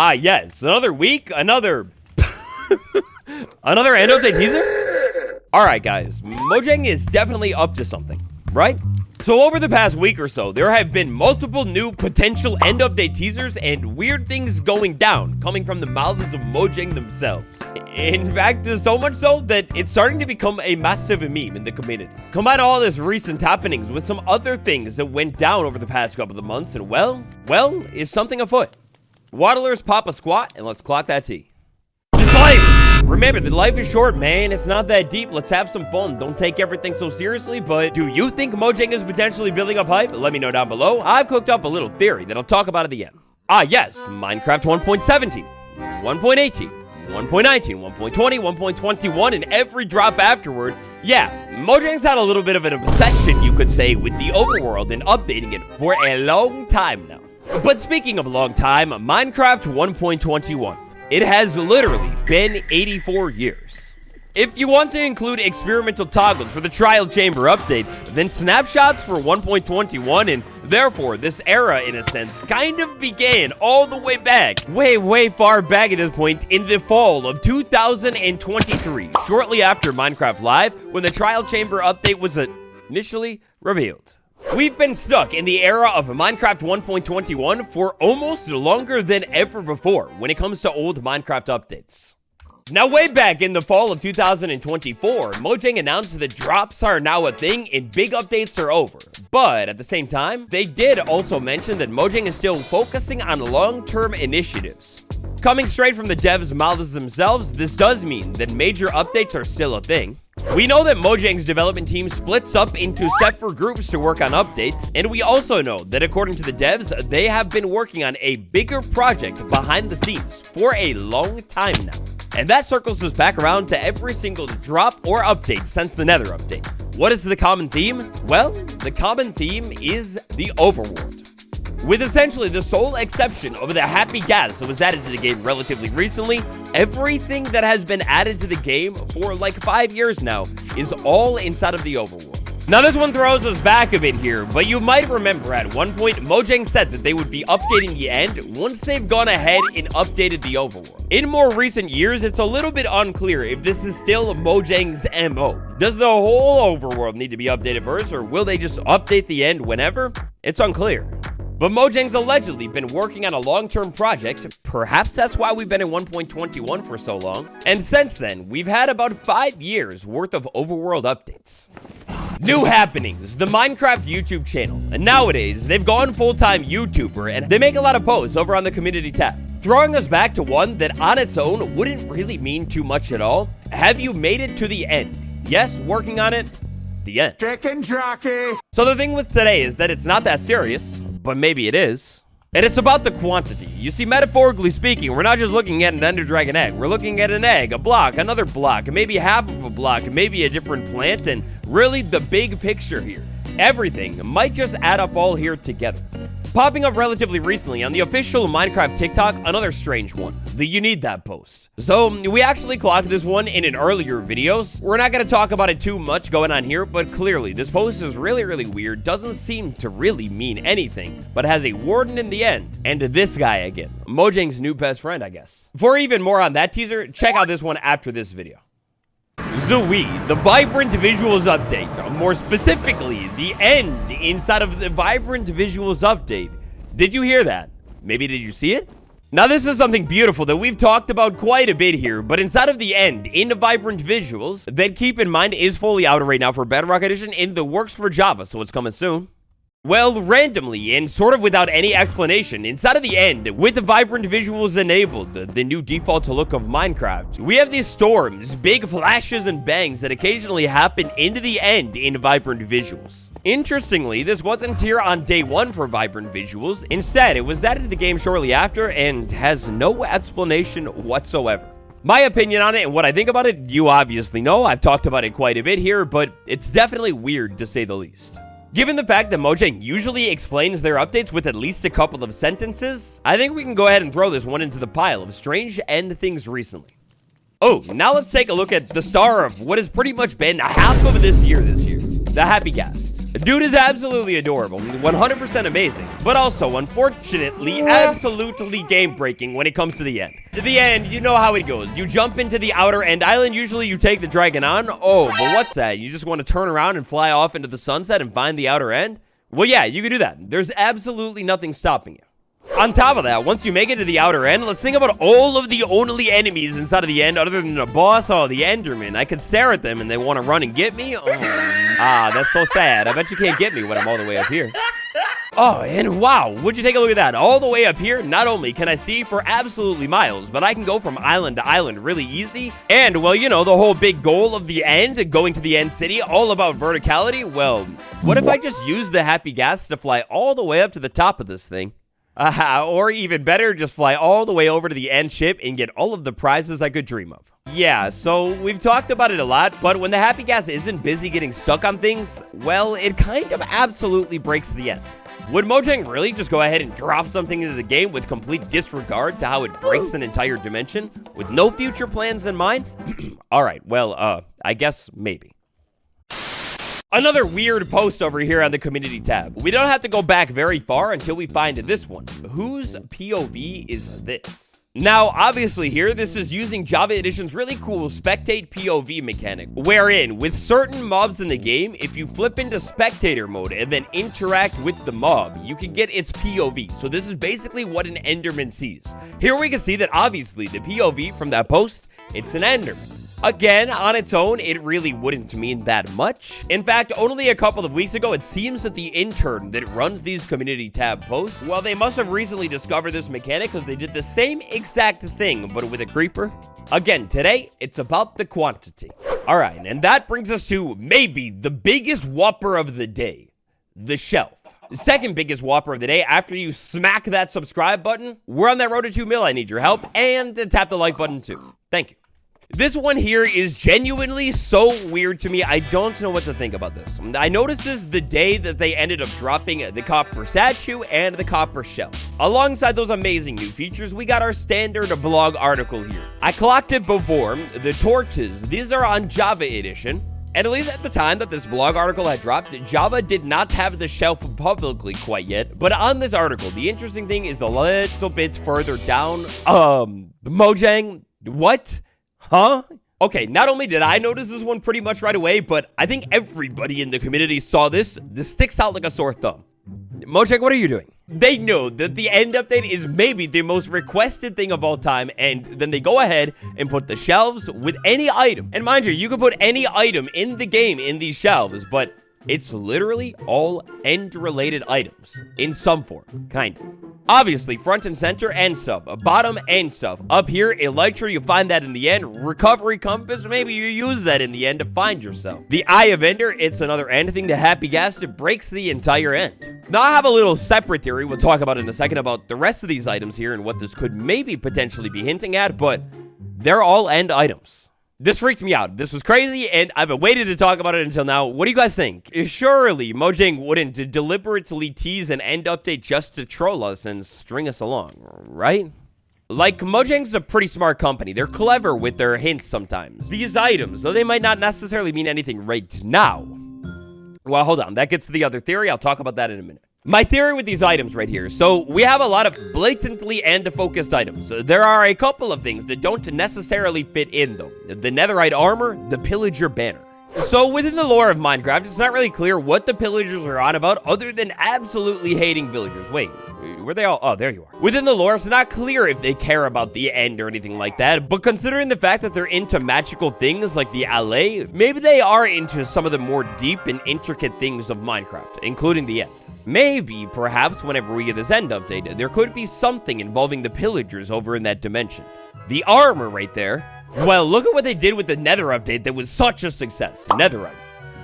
Ah, yes, another week, another end update teaser? Alright guys, Mojang is definitely up to something, right? So over the past week or so, there have been multiple new potential end update teasers and weird things going down, coming from the mouths of Mojang themselves. In fact, so much so that it's starting to become a massive meme in the community. Combine all this recent happenings with some other things that went down over the past couple of months, and well, is something afoot. Waddlers, pop a squat, and let's clock that tea. Disclaimer! Remember that life is short, man. It's not that deep. Let's have some fun. Don't take everything so seriously, but do you think Mojang is potentially building up hype? Let me know down below. I've cooked up a little theory that I'll talk about at the end. Ah, yes, Minecraft 1.17, 1.18, 1.19, 1.20, 1.21, and every drop afterward. Yeah, Mojang's had a little bit of an obsession, you could say, with the overworld and updating it for a long time now. But speaking of a long time, Minecraft 1.21. It has literally been 84 years. If you want to include experimental toggles for the trial chamber update, then snapshots for 1.21, and therefore this era, in a sense, kind of began all the way back, way far back at this point, in the fall of 2023, shortly after Minecraft Live, when the trial chamber update was initially revealed. We've been stuck in the era of Minecraft 1.21 for almost longer than ever before when it comes to old Minecraft updates. Now, way back in the fall of 2024, Mojang announced that drops are now a thing and big updates are over. But at the same time, they did also mention that Mojang is still focusing on long-term initiatives. Coming straight from the devs' mouths themselves, this does mean that major updates are still a thing. We know that Mojang's development team splits up into separate groups to work on updates, and we also know that according to the devs, they have been working on a bigger project behind the scenes for a long time now. And that circles us back around to every single drop or update since the Nether update. What is the common theme? Well, the common theme is the overworld. With essentially the sole exception of the happy ghast that was added to the game relatively recently, everything that has been added to the game for like 5 years now is all inside of the overworld. Now this one throws us back a bit here, but you might remember at one point Mojang said that they would be updating the end once they've gone ahead and updated the overworld. In more recent years, it's a little bit unclear if this is still Mojang's MO. Does the whole overworld need to be updated first, or will they just update the end whenever? It's unclear. But Mojang's allegedly been working on a long-term project. Perhaps that's why we've been in 1.21 for so long. And since then, we've had about 5 years worth of overworld updates. New happenings, the Minecraft YouTube channel. And nowadays, they've gone full-time YouTuber and they make a lot of posts over on the community tab. Throwing us back to one that on its own wouldn't really mean too much at all. Have you made it to the end? Yes, working on it. The end. Chicken jockey. So the thing with today is that it's not that serious. But maybe it is. And it's about the quantity. You see, metaphorically speaking, we're not just looking at an Ender Dragon egg. We're looking at an egg, a block, another block, maybe half of a block, maybe a different plant, and really the big picture here. Everything might just add up all here together. Popping up relatively recently on the official Minecraft TikTok, another strange one, the You Need That post. So we actually clocked this one in an earlier video. We're not going to talk about it too much going on here, but clearly this post is really weird, doesn't seem to really mean anything, but has a warden in the end, and this guy again, Mojang's new best friend, I guess. For even more on that teaser, check out this one after this video. Zooey, the Vibrant Visuals update, more specifically, the end inside of the Vibrant Visuals update. Did you hear that? Maybe did you see it? Now this is something beautiful that we've talked about quite a bit here, but inside of the end, in the Vibrant Visuals, that keep in mind is fully out right now for Bedrock Edition in the works for Java, so it's coming soon. Well, randomly, and sort of without any explanation, inside of the end, with the Vibrant Visuals enabled, the new default look of Minecraft, we have these storms, big flashes and bangs that occasionally happen into the end in Vibrant Visuals. Interestingly, this wasn't here on day 1 for Vibrant Visuals. Instead, it was added to the game shortly after and has no explanation whatsoever. My opinion on it and what I think about it, you obviously know. I've talked about it quite a bit here, but it's definitely weird to say the least. Given the fact that Mojang usually explains their updates with at least a couple of sentences, I think we can go ahead and throw this one into the pile of strange end things recently. Oh, now let's take a look at the star of what has pretty much been half of this year, the Happy Ghast. Dude is absolutely adorable, 100% amazing, but also, unfortunately, absolutely game-breaking when it comes to the end. To the end, you know how it goes. You jump into the outer end island, usually you take the dragon on. Oh, but what's that? You just want to turn around and fly off into the sunset and find the outer end? Well, yeah, you can do that. There's absolutely nothing stopping you. On top of that, once you make it to the outer end, let's think about all of the only enemies inside of the end other than the boss. Oh, the Enderman. I could stare at them and they want to run and get me. Oh. That's so sad. I bet you can't get me when I'm all the way up here. Oh, and wow, would you take a look at that? All the way up here, not only can I see for absolutely miles, but I can go from island to island really easy. And, well, you know, the whole big goal of the end, going to the end city, all about verticality. Well, what if I just use the happy ghast to fly all the way up to the top of this thing? Or even better, just fly all the way over to the end ship and get all of the prizes I could dream of. Yeah, so we've talked about it a lot, but when the happy ghast isn't busy getting stuck on things, well, it kind of absolutely breaks the end. Would Mojang really just go ahead and drop something into the game with complete disregard to how it breaks an entire dimension with no future plans in mind? All right, well, I guess maybe. Another weird post over here on the community tab. We don't have to go back very far until we find this one. Whose POV is this? Now, obviously here, this is using Java Edition's really cool spectate POV mechanic, wherein with certain mobs in the game, if you flip into spectator mode and then interact with the mob, you can get its POV. So this is basically what an Enderman sees. Here we can see that obviously the POV from that post, it's an Enderman. Again, on its own, it really wouldn't mean that much. In fact, only a couple of weeks ago, it seems that the intern that runs these community tab posts, well, they must have recently discovered this mechanic because they did the same exact thing, but with a creeper. Again, today, it's about the quantity. All right, and that brings us to maybe the biggest whopper of the day, the shelf. The second biggest whopper of the day after you smack that subscribe button. We're on that road to 2 mil. I need your help, and tap the like button too. Thank you. This one here is genuinely so weird to me. I don't know what to think about this. I noticed this the day that they ended up dropping the copper statue and the copper shell. Alongside those amazing new features, we got our standard blog article here. I clocked it before. The torches, these are on Java Edition. And at least at the time that this blog article had dropped, Java did not have the shelf publicly quite yet. But on this article, the interesting thing is a little bit further down. Mojang, what? Huh? Okay, not only did I notice this one pretty much right away, but I think everybody in the community saw this. This sticks out like a sore thumb. Mojang, what are you doing? They know that the end update is maybe the most requested thing of all time, and then they go ahead and put the shelves with any item. And mind you, you can put any item in the game in these shelves, but it's literally all end-related items in some form, kind of. Obviously, front and center and sub, bottom and sub. Up here, Elytra, you find that in the end. Recovery compass, maybe you use that in the end to find yourself. The Eye of Ender, it's another end thing. The happy ghast, it breaks the entire end. Now, I have a little separate theory we'll talk about in a second about the rest of these items here and what this could maybe potentially be hinting at, but they're all end items. This freaked me out. This was crazy, and I've been waiting to talk about it until now. What do you guys think? Surely Mojang wouldn't deliberately tease an end update just to troll us and string us along, right? Like, Mojang's a pretty smart company. They're clever with their hints sometimes. These items, though they might not necessarily mean anything right now. Well, hold on. That gets to the other theory. I'll talk about that in a minute. My theory with these items right here. So we have a lot of blatantly end-focused items. There are a couple of things that don't necessarily fit in, though. The netherite armor, the pillager banner. So within the lore of Minecraft, it's not really clear what the pillagers are on about other than absolutely hating villagers. Wait, where they all? Oh, there you are. Within the lore, it's not clear if they care about the end or anything like that, but considering the fact that they're into magical things like the alley, maybe they are into some of the more deep and intricate things of Minecraft, including the end. Maybe, perhaps, whenever we get this end update, there could be something involving the pillagers over in that dimension. The armor right there. Well, look at what they did with the nether update that was such a success. Netherite.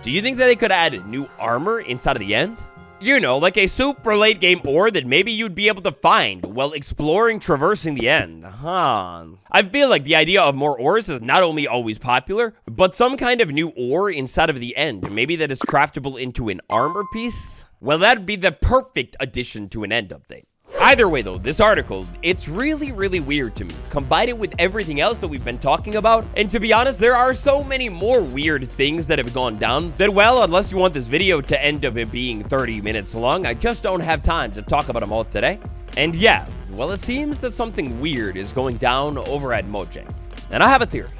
Do you think that they could add new armor inside of the end? You know, like a super late game ore that maybe you'd be able to find while exploring traversing the end. I feel like the idea of more ores is not only always popular, but some kind of new ore inside of the end. Maybe that is craftable into an armor piece? Well, that'd be the perfect addition to an end update. Either way though, this article, it's really weird to me. Combine it with everything else that we've been talking about, and to be honest, there are so many more weird things that have gone down that, well, unless you want this video to end up it being 30 minutes long, I just don't have time to talk about them all today. And yeah, well, it seems that something weird is going down over at Mojang. And I have a theory.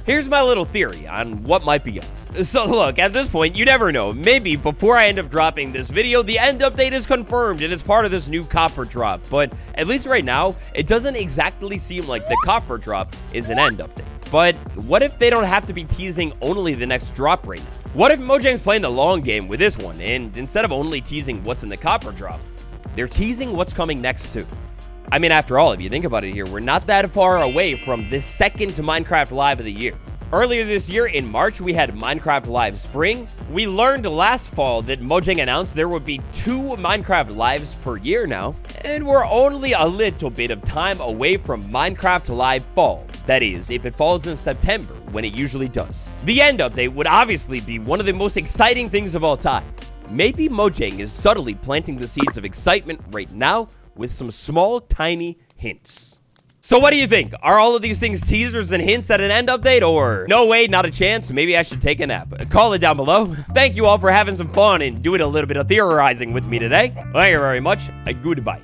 Here's my little theory on what might be up. So look, at this point, you never know. Maybe before I end up dropping this video, the end update is confirmed and it's part of this new copper drop. But at least right now, it doesn't exactly seem like the copper drop is an end update. But what if they don't have to be teasing only the next drop right now? What if Mojang's playing the long game with this one, and instead of only teasing what's in the copper drop, they're teasing what's coming next too? I mean, after all, if you think about it here, we're not that far away from this second Minecraft Live of the year. Earlier this year, in March, we had Minecraft Live Spring. We learned last fall that Mojang announced there would be 2 Minecraft Lives per year now. And we're only a little bit of time away from Minecraft Live Fall. That is, if it falls in September, when it usually does. The end update would obviously be one of the most exciting things of all time. Maybe Mojang is subtly planting the seeds of excitement right now with some small, tiny hints. So what do you think? Are all of these things teasers and hints at an end update, or no way, not a chance, maybe I should take a nap? Call it down below. Thank you all for having some fun and doing a little bit of theorizing with me today. Thank you very much. Goodbye.